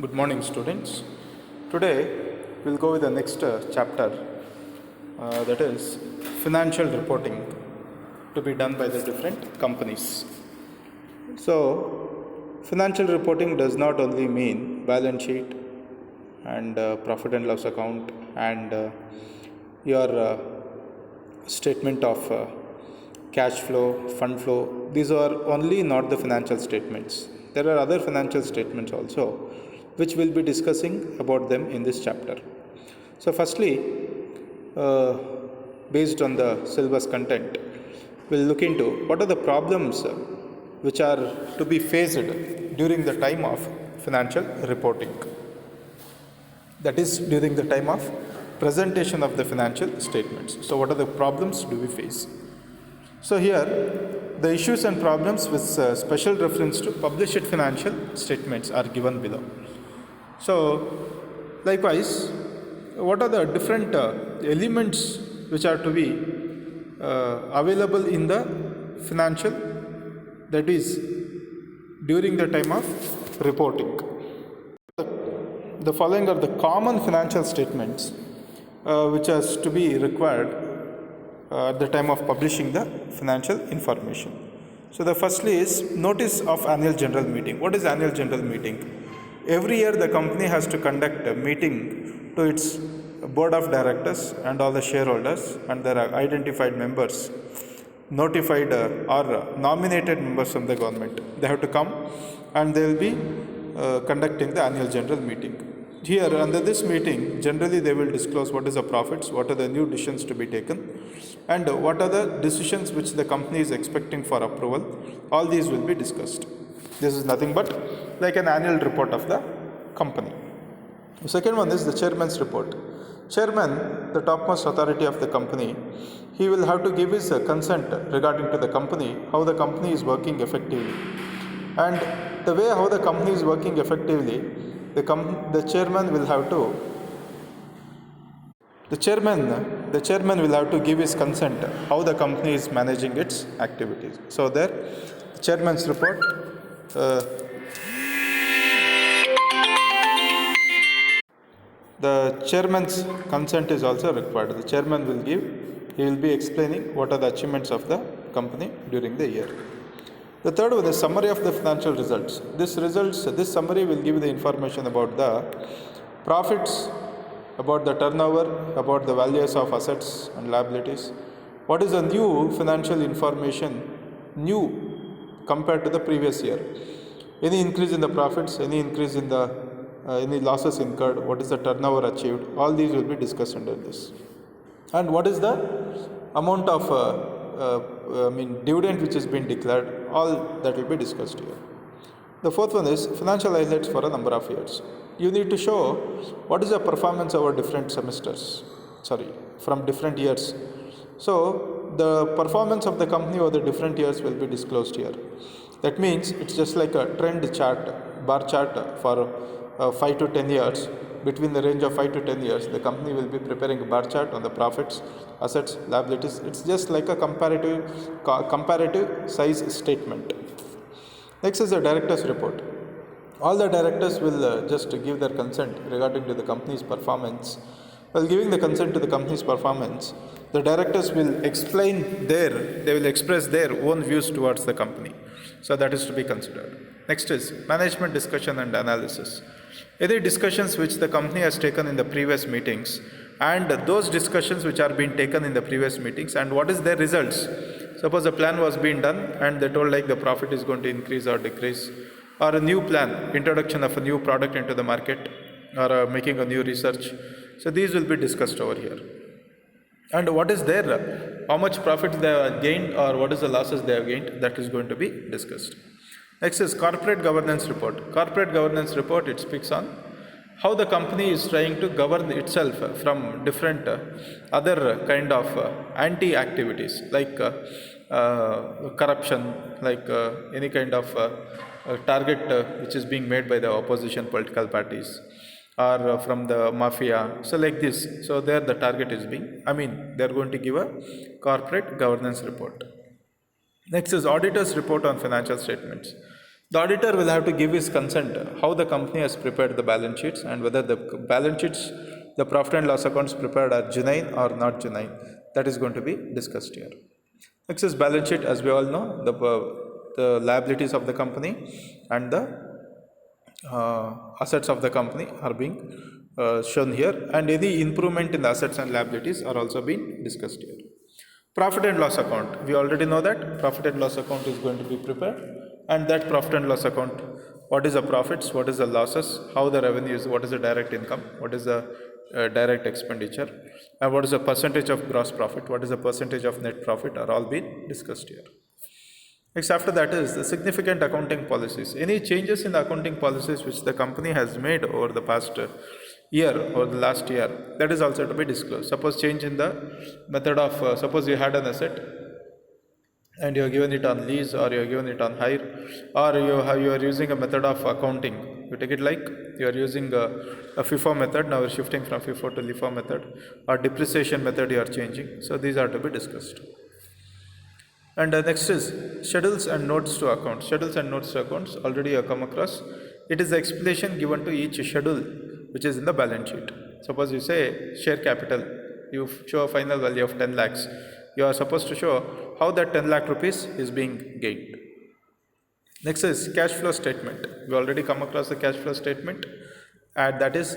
Good morning, students. Today we'll go with the next chapter, that is financial reporting to be done by the different companies. So, financial reporting does not only mean balance sheet and profit and loss account and your statement of cash flow, fund flow. These are only not the financial statements. There are other financial statements also, which we'll be discussing about them in this chapter. So, firstly, based on the syllabus content, we'll look into what are the problems which are to be faced during the time of financial reporting. That is, during the time of presentation of the financial statements. So, what are the problems do we face? So, here the issues and problems with special reference to published financial statements are given below. So, likewise, what are the different elements which are to be available in the financial, that is, during the time of reporting? The following are the common financial statements which has to be required at the time of publishing the financial information. So, the firstly is notice of annual general meeting. What is annual general meeting? Every year the company has to conduct a meeting to its board of directors and all the shareholders and their identified members, notified or nominated members from the government. They have to come and they will be conducting the annual general meeting. Here, under this meeting, generally they will disclose what is the profits, what are the new decisions to be taken, and what are the decisions which the company is expecting for approval. All these will be discussed. This is nothing but like an annual report of the company. The second one is the chairman's report. Chairman, the topmost authority of the company, he will have to give his consent regarding to the company, how the company is working effectively. And the way how the company is working effectively, the chairman will have to the chairman will have to give his consent how the company is managing its activities. So there, the chairman's report. The chairman's consent is also required. The chairman will he will be explaining what are the achievements of the company during the year. The third one is summary of the financial results. This summary will give the information about the profits, about the turnover, about the values of assets and liabilities. What is the new financial information, new compared to the previous year? Any increase in the profits, any increase in the any losses incurred, what is the turnover achieved, all these will be discussed under this. And what is the amount of dividend which has been declared, all that will be discussed here. The fourth one is financial highlights for a number of years. You need to show what is the performance over different from different years. So, the performance of the company over the different years will be disclosed here. That means it's just like a trend chart, bar chart for 5 to 10 years. Between the range of 5 to 10 years, the company will be preparing a bar chart on the profits, assets, liabilities. It's just like a comparative size statement. Next is the director's report. All the directors will just give their consent regarding to the company's performance. While giving the consent to the company's performance, the directors will they will express their own views towards the company. So that is to be considered. Next is management discussion and analysis. Any discussions which the company has taken in the previous meetings and those discussions which are being taken in the previous meetings and what is their results. Suppose a plan was being done and they told like the profit is going to increase or decrease, or a new plan, introduction of a new product into the market, or making a new research. So these will be discussed over here. And what is their, how much profit they have gained or what is the losses they have gained, that is going to be discussed. Next is corporate governance report. Corporate governance report, it speaks on how the company is trying to govern itself from different other kind of anti-activities like corruption, like any kind of target which is being made by the opposition political parties or from the mafia. So like this, so there the target is they are going to give a corporate governance report. Next is auditor's report on financial statements. The auditor will have to give his consent how the company has prepared the balance sheets and whether the balance sheets, the profit and loss accounts prepared are genuine or not genuine. That is going to be discussed here. Next is balance sheet. As we all know, the liabilities of the company and the assets of the company are being shown here, and any improvement in the assets and liabilities are also being discussed here. Profit and loss account. We already know that profit and loss account is going to be prepared, and that profit and loss account, what is the profits, what is the losses, how the revenue is, what is the direct income, what is the direct expenditure, and what is the percentage of gross profit, what is the percentage of net profit, are all being discussed here. Next, after that is the significant accounting policies. Any changes in the accounting policies which the company has made over the past year or the last year, that is also to be disclosed. Suppose change in the method of, suppose you had an asset and you have given it on lease, or you have given it on hire, or you are using a method of accounting. You take it like you are using a FIFO method, now you are shifting from FIFO to LIFO method, or depreciation method you are changing. So these are to be discussed. And next is schedules and notes to accounts. Schedules and notes to accounts, already you have come across. It is the explanation given to each schedule which is in the balance sheet. Suppose you say share capital, you show a final value of 10 lakhs. You are supposed to show how that 10 lakh rupees is being gained. Next is cash flow statement. We already come across the cash flow statement, and that is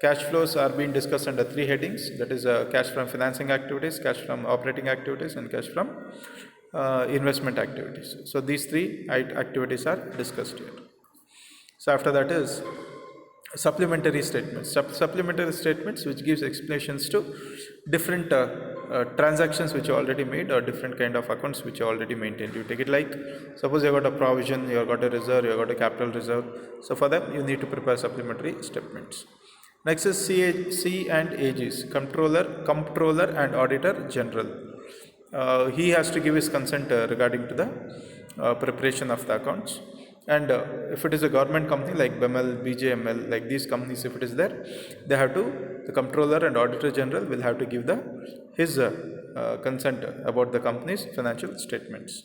cash flows are being discussed under three headings. That is cash from financing activities, cash from operating activities, and cash from investment activities. So these three activities are discussed here. So after that is supplementary statements. Supplementary statements which gives explanations to different transactions which you already made, or different kind of accounts which you already maintained. You take it like, suppose you got a provision, you got a reserve, you got a capital reserve. So for them you need to prepare supplementary statements. Next is C and AGs, comptroller and auditor general. He has to give his consent regarding to the preparation of the accounts. And if it is a government company like BEML, BJML, like these companies, if it is there, they have to, the comptroller and auditor general will have to give his consent about the company's financial statements.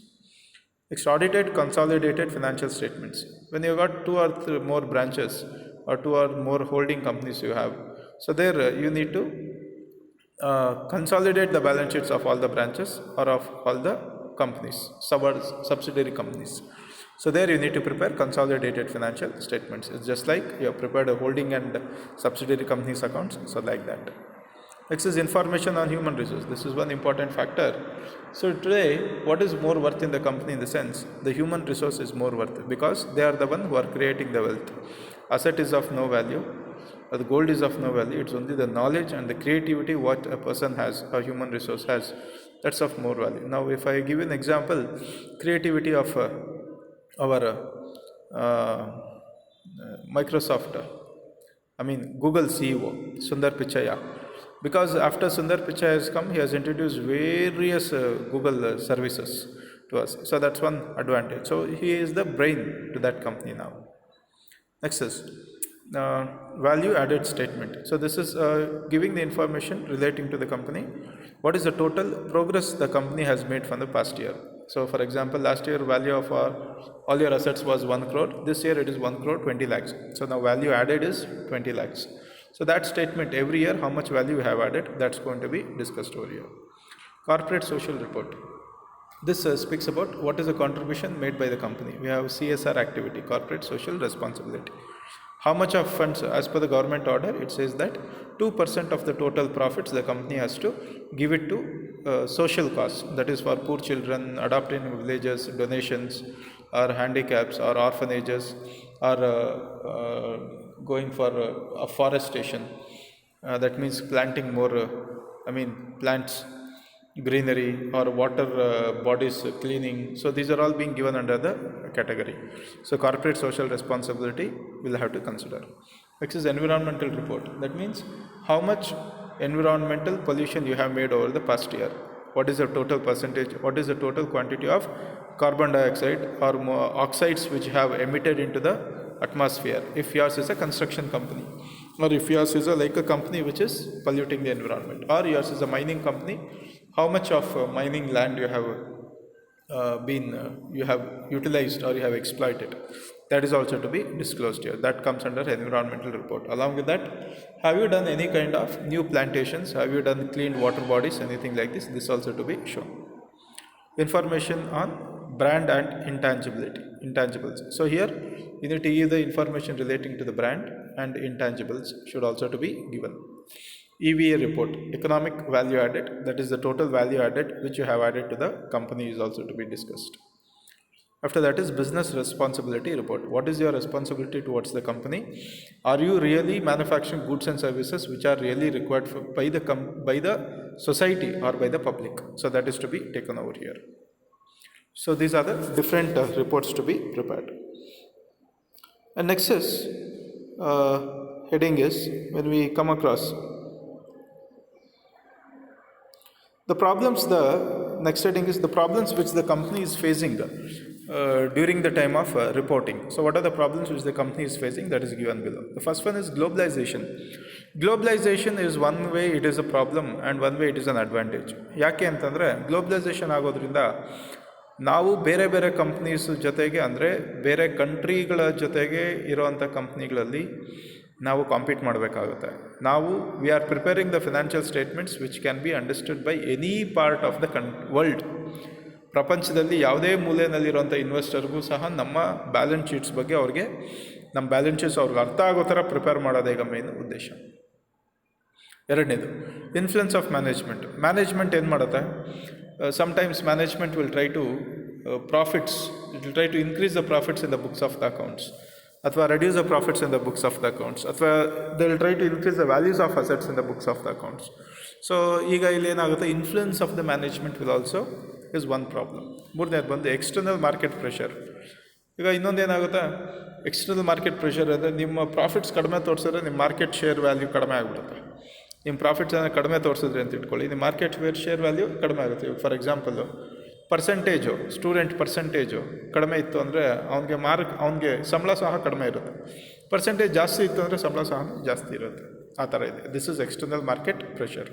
Next, audited consolidated financial statements. When you got two or three more branches or two or more holding companies you have, so there you need to consolidate the balance sheets of all the branches or of all the companies, subsidiary companies. So there you need to prepare consolidated financial statements. It's just like you have prepared a holding and subsidiary companies accounts, so like that. Next is information on human resource. This is one important factor. So today, what is more worth in the company, in the sense, the human resource is more worth, because they are the one who are creating the wealth. Asset is of no value, or the gold is of no value. It's only the knowledge and the creativity what a person has, a human resource has, that's of more value. Now if I give an example, creativity of our Microsoft, Google CEO, Sundar Pichai. Because after Sundar Pichai has come, he has introduced various Google services to us. So that's one advantage. So he is the brain to that company now. Next is value added statement. So this is giving the information relating to the company. What is the total progress the company has made from the past year? So for example, last year value of all your assets was 1 crore. This year it is 1 crore 20 lakhs. So now value added is 20 lakhs. So that statement, every year how much value you have added, that's going to be discussed over here. Corporate social report. This speaks about what is the contribution made by the company. We have CSR activity, corporate social responsibility. How much of funds, as per the government order, it says that 2% of the total profits the company has to give it to social costs, that is for poor children, adopted in villages, donations, or handicaps, or orphanages, or going for afforestation. That means planting more, plants, greenery, or water bodies cleaning. So these are all being given under the category. So corporate social responsibility we'll have to consider. Next is environmental report. That means how much environmental pollution you have made over the past year. What is the total percentage? What is the total quantity of carbon dioxide or more oxides which have emitted into the atmosphere, if yours is a construction company, or if yours is like a company which is polluting the environment, or yours is a mining company, how much of mining land you have you have utilized or you have exploited. That is also to be disclosed here. That comes under environmental report. Along with that, have you done any kind of new plantations? Have you done cleaned water bodies? Anything like this? This also to be shown. Information on brand and intangibles. So here you need to give the information relating to the brand and intangibles should also to be given. EVA report, economic value added, that is the total value added which you have added to the company is also to be discussed. After that is business responsibility report. What is your responsibility towards the company? Are you really manufacturing goods and services which are really required by the society or by the public? So that is to be taken over here. So these are the different reports to be prepared. And next is heading is when we come across the problems. The next heading is the problems which the company is facing during the time of reporting. So what are the problems which the company is facing? That is given below. The first one is globalization. Globalization is one way it is a problem and one way it is an advantage. ಯಾಕೆ ಅಂತಂದರೆ globalisation ಆಗೋದ್ರಿಂದ ನಾವು ಬೇರೆ ಬೇರೆ companies ಜೊತೆಗೆ ಅಂದರೆ ಬೇರೆ ಕಂಟ್ರಿಗಳ ಜೊತೆಗೆ ಇರೋವಂಥ ಕಂಪ್ನಿಗಳಲ್ಲಿ ನಾವು ಕಾಂಪೀಟ್ ಮಾಡಬೇಕಾಗುತ್ತೆ. ನಾವು we are preparing the financial statements which can be understood by any part of the world. ಪ್ರಪಂಚದಲ್ಲಿ ಯಾವುದೇ ಮೂಲೆಯಲ್ಲಿರುವಂಥ ಇನ್ವೆಸ್ಟರ್ಗೂ ಸಹ ನಮ್ಮ ಬ್ಯಾಲೆನ್ಸ್ ಶೀಟ್ಸ್ ಬಗ್ಗೆ ಅವ್ರಿಗೆ ನಮ್ಮ ಬ್ಯಾಲೆನ್ಸ್ ಶೀಟ್ಸ್ ಅವ್ರಿಗೆ ಅರ್ಥ ಆಗೋ ಥರ ಪ್ರಿಪೇರ್ ಮಾಡೋದೇ ಈಗ ಮೇನ್ ಉದ್ದೇಶ. ಎರಡನೇದು ಇನ್ಫ್ಲುಯೆನ್ಸ್ ಆಫ್ ಮ್ಯಾನೇಜ್ಮೆಂಟ್ ಏನು ಮಾಡುತ್ತೆ? Sometimes management will try to increase the profits in the books of the accounts, ಅಥವಾ reduce the profits in the books of the accounts, ಅಥವಾ they will try to increase the values of assets in the books of the accounts. So ಈಗ ಇಲ್ಲಿ ಏನಾಗುತ್ತೆ, influence of the management will also is one problem. ಮೂರನೇದು ಬಂದು external market pressure. ಈಗ ಇನ್ನೊಂದೇನಾಗುತ್ತೆ, external market pressure ಅಂದರೆ ನಿಮ್ಮ profits ಕಡಿಮೆ ತೋರಿಸಿದ್ರೆ ನಿಮ್ಮ ಮಾರ್ಕೆಟ್ ಶೇರ್ ವ್ಯಾಲ್ಯೂ ಕಡಿಮೆ ಆಗಿಬಿಡುತ್ತೆ. ನಿಮ್ಮ ಪ್ರಾಫಿಟ್ಸನ್ನು ಕಡಿಮೆ ತೋರಿಸಿದ್ರಿ ಅಂತ ಇಟ್ಕೊಳ್ಳಿ, ನಿಮ್ಮ ಮಾರ್ಕೆಟ್ ಶೇರ್ ವ್ಯಾಲ್ಯೂ ಕಡಿಮೆ ಆಗುತ್ತೆ. ಫಾರ್ ಎಕ್ಸಾಂಪಲು ಸ್ಟೂಡೆಂಟ್ ಪರ್ಸೆಂಟೇಜು ಕಡಿಮೆ ಇತ್ತು ಅಂದರೆ ಅವನಿಗೆ ಸಂಬಳ ಸಹ ಕಡಿಮೆ ಇರುತ್ತೆ. ಪರ್ಸೆಂಟೇಜ್ ಜಾಸ್ತಿ ಇತ್ತು ಅಂದರೆ ಸಂಬಳ ಸಹ ಜಾಸ್ತಿ ಇರುತ್ತೆ. ಆ ಥರ ಇದೆ. This is external market pressure.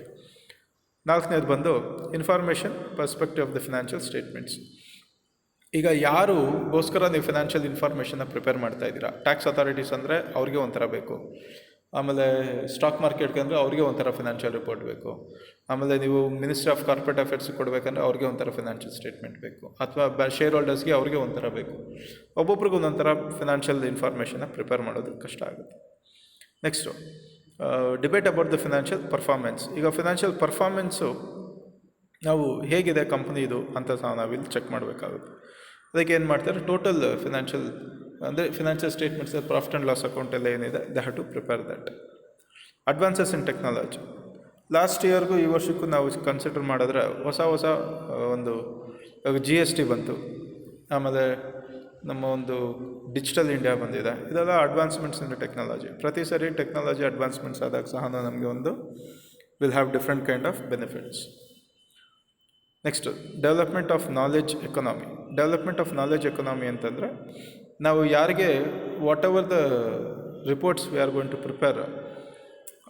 ನಾಲ್ಕನೇದು ಬಂದು information perspective of the financial statements. ಈಗ ಯಾರಿಗೋಸ್ಕರ ನೀವು ಫಿನಾನ್ಷಿಯಲ್ ಇನ್ಫಾರ್ಮೇಷನ್ನ ಪ್ರಿಪೇರ್ ಮಾಡ್ತಾ ಇದ್ದೀರಾ? ಟ್ಯಾಕ್ಸ್ ಅಥಾರಿಟೀಸ್ ಅಂದರೆ ಅವ್ರಿಗೆ ಒಂಥರ ಬೇಕು, ಆಮೇಲೆ ಸ್ಟಾಕ್ ಮಾರ್ಕೆಟ್ಗೆ ಅಂದರೆ ಅವ್ರಿಗೆ ಒಂಥರ ಫಿನಾನ್ಷಿಯಲ್ ರಿಪೋರ್ಟ್ ಬೇಕು, ಆಮೇಲೆ ನೀವು ಮಿನಿಸ್ಟ್ರಿ ಆಫ್ ಕಾರ್ಪೊರೇಟ್ ಅಫೇರ್ಸ್ಗೆ ಕೊಡಬೇಕಂದ್ರೆ ಅವ್ರಿಗೆ ಒಂಥರ ಫಿನಾನ್ಷಿಯಲ್ ಸ್ಟೇಟ್ಮೆಂಟ್ ಬೇಕು, ಅಥವಾ ಶೇರ್ ಹೋಲ್ಡರ್ಸ್ಗೆ ಅವ್ರಿಗೆ ಒಂಥರ ಬೇಕು. ಒಬ್ಬೊಬ್ರಿಗೂ ಒಂದೊಂಥರ ಫಿನಾನ್ಷಿಯಲ್ ಇನ್ಫಾರ್ಮೇಷನ್ನ ಪ್ರಿಪೇರ್ ಮಾಡೋದು ಕಷ್ಟ ಆಗುತ್ತೆ. Next debate about the financial performance. ಈಗ ಫಿನಾನ್ಷಿಯಲ್ ಪರ್ಫಾರ್ಮೆನ್ಸು ನಾವು ಹೇಗಿದೆ ಕಂಪ್ನಿದು ಅಂತ ಸಹ ನಾವಿಲ್ಲಿ ಚೆಕ್ ಮಾಡಬೇಕಾಗುತ್ತೆ. ಅದಕ್ಕೆ ಏನು ಮಾಡ್ತಾರೆ, ಟೋಟಲ್ ಫಿನಾನ್ಷಿಯಲ್ ಅಂದರೆ financial statements, profit and loss account ಎಲ್ಲ ಏನಿದೆ, they have to prepare that. Advances in technology. Last ಇಯರ್ಗೂ ಈ ವರ್ಷಕ್ಕೂ ನಾವು ಕನ್ಸಿಡರ್ ಮಾಡಿದ್ರೆ ಹೊಸ ಒಂದು GST ಬಂತು, ಆಮೇಲೆ ನಮ್ಮ ಒಂದು ಡಿಜಿಟಲ್ ಇಂಡಿಯಾ ಬಂದಿದೆ. ಇದೆಲ್ಲ ಅಡ್ವಾನ್ಸ್ಮೆಂಟ್ಸ್ ಇನ್ ಟೆಕ್ನಾಲಜಿ. ಪ್ರತಿ ಸರಿ ಟೆಕ್ನಾಲಜಿ ಅಡ್ವಾನ್ಸ್ಮೆಂಟ್ಸ್ ಆದಾಗ ಸಹ ನಮಗೆ ಒಂದು will have different kind of benefits. Next development of knowledge economy. Development of knowledge economy ಅಂತಂದರೆ ನಾವು ಯಾರಿಗೆ whatever the reports we are going to prepare,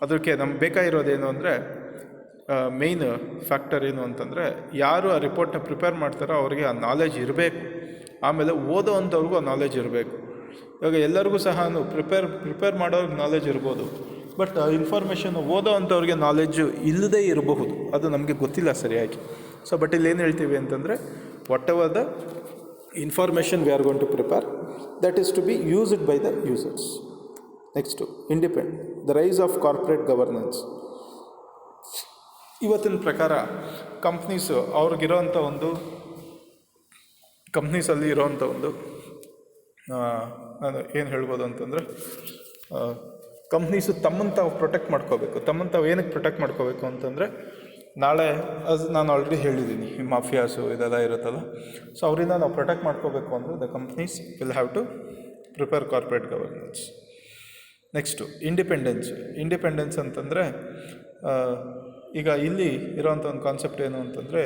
ಅದಕ್ಕೆ ನಮ್ಗೆ ಬೇಕಾಗಿರೋದೇನು ಅಂದರೆ ಮೇಯ್ನ್ ಫ್ಯಾಕ್ಟರ್ ಏನು ಅಂತಂದರೆ ಯಾರು ಆ ರಿಪೋರ್ಟ್ನ ಪ್ರಿಪೇರ್ ಮಾಡ್ತಾರೋ ಅವ್ರಿಗೆ ಆ ನಾಲೆಜ್ ಇರಬೇಕು, ಆಮೇಲೆ ಓದೋ ಅಂಥವ್ರಿಗೂ ಆ ನಾಲೆಜ್ ಇರಬೇಕು. ಇವಾಗ ಎಲ್ಲರಿಗೂ ಸಹ ಪ್ರಿಪೇರ್ ಮಾಡೋರ್ಗೆ ನಾಲೆಜ್ ಇರ್ಬೋದು, ಬಟ್ ಇನ್ಫಾರ್ಮೇಷನ್ ಓದೋ ಅಂಥವ್ರಿಗೆ ನಾಲೆಡ್ಜು ಇಲ್ಲದೇ ಇರಬಹುದು, ಅದು ನಮಗೆ ಗೊತ್ತಿಲ್ಲ ಸರಿಯಾಗಿ. ಸೊ ಬಟ್ ಇಲ್ಲಿ ಏನು ಹೇಳ್ತೀವಿ ಅಂತಂದರೆ whatever the information we are going to prepare, that is to be used by the users. Next the rise of corporate governance. ಇವತ್ತಿನ ಪ್ರಕಾರ ಕಂಪ್ನೀಸು ಅವ್ರಿಗಿರೋವಂಥ ಒಂದು ಕಂಪ್ನೀಸಲ್ಲಿ ಇರೋವಂಥ ಒಂದು ನಾನು ಏನು ಹೇಳ್ಬೋದು ಅಂತಂದರೆ, ಕಂಪ್ನೀಸು ತಮ್ಮನ್ನು ತಾವು ಪ್ರೊಟೆಕ್ಟ್ ಮಾಡ್ಕೋಬೇಕು. ತಮ್ಮನ್ನು ತಾವು ಏನಕ್ಕೆ ಪ್ರೊಟೆಕ್ಟ್ ಮಾಡ್ಕೋಬೇಕು ಅಂತಂದರೆ, ನಾಳೆ ಅದು ನಾನು ಆಲ್ರೆಡಿ ಹೇಳಿದ್ದೀನಿ, ಈ ಮಾಫಿಯಾಸು ಇದೆಲ್ಲ ಇರುತ್ತಲ್ಲ, ಸೊ ಅವರಿಂದ ನಾವು ಪ್ರೊಟೆಕ್ಟ್ ಮಾಡ್ಕೋಬೇಕು ಅಂದರೆ the companies will have to prepare corporate governance. Next independence ಅಂತಂದರೆ, ಈಗ ಇಲ್ಲಿ ಇರೋವಂಥ ಒಂದು ಕಾನ್ಸೆಪ್ಟ್ ಏನು ಅಂತಂದರೆ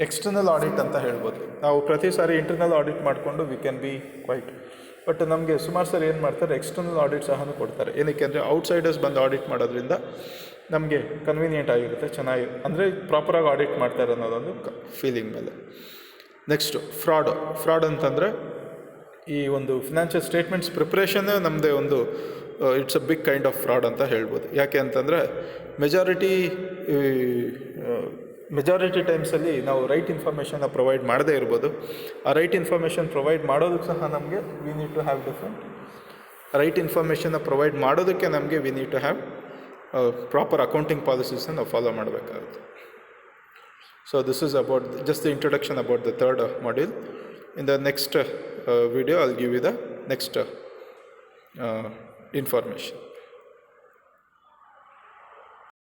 ಎಕ್ಸ್ಟರ್ನಲ್ ಆಡಿಟ್ ಅಂತ ಹೇಳ್ಬೋದು. ನಾವು ಪ್ರತಿ ಸಾರಿ ಇಂಟರ್ನಲ್ ಆಡಿಟ್ ಮಾಡಿಕೊಂಡು we can be quite, but ನಮಗೆ ಸುಮಾರು ಸರಿ ಏನು ಮಾಡ್ತಾರೆ, ಎಕ್ಸ್ಟರ್ನಲ್ ಆಡಿಟ್ ಸಹ ಕೊಡ್ತಾರೆ. ಏನಕ್ಕೆ ಅಂದರೆ ಔಟ್ಸೈಡರ್ಸ್ ಬಂದು ಆಡಿಟ್ ಮಾಡೋದ್ರಿಂದ ನಮಗೆ ಕನ್ವೀನಿಯೆಂಟ್ ಆಗಿರುತ್ತೆ, ಚೆನ್ನಾಗಿ ಅಂದರೆ ಪ್ರಾಪರಾಗಿ ಆಡಿಟ್ ಮಾಡ್ತಾರೆ ಅನ್ನೋದೊಂದು ಫೀಲಿಂಗ್ ಮೇಲೆ. ನೆಕ್ಸ್ಟು ಫ್ರಾಡ್ ಅಂತಂದರೆ ಈ ಒಂದು ಫಿನಾನ್ಷಿಯಲ್ ಸ್ಟೇಟ್ಮೆಂಟ್ಸ್ ಪ್ರಿಪ್ರೇಷನ್ನೇ ನಮ್ಮದೇ ಒಂದು it's a big kind of fraud ಅಂತ ಹೇಳ್ಬೋದು. ಯಾಕೆ ಅಂತಂದರೆ ಮೆಜಾರಿಟಿ ಟೈಮ್ಸಲ್ಲಿ ನಾವು ರೈಟ್ ಇನ್ಫಾರ್ಮೇಷನ್ನ ಪ್ರೊವೈಡ್ ಮಾಡದೇ ಇರ್ಬೋದು. ಆ ರೈಟ್ ಇನ್ಫಾರ್ಮೇಷನ್ ಪ್ರೊವೈಡ್ ಮಾಡೋದಕ್ಕೆ ಸಹ ನಮಗೆ we need to have different right ಇನ್ಫಾರ್ಮೇಷನ್ನ ಪ್ರೊವೈಡ್ ಮಾಡೋದಕ್ಕೆ ನಮಗೆ we need to have proper accounting ಪಾಲಿಸೀಸನ್ನು ನಾವು ಫಾಲೋ ಮಾಡಬೇಕಾಗುತ್ತೆ. So this is about just the introduction about the third module. In the next video, I'll give you the next information.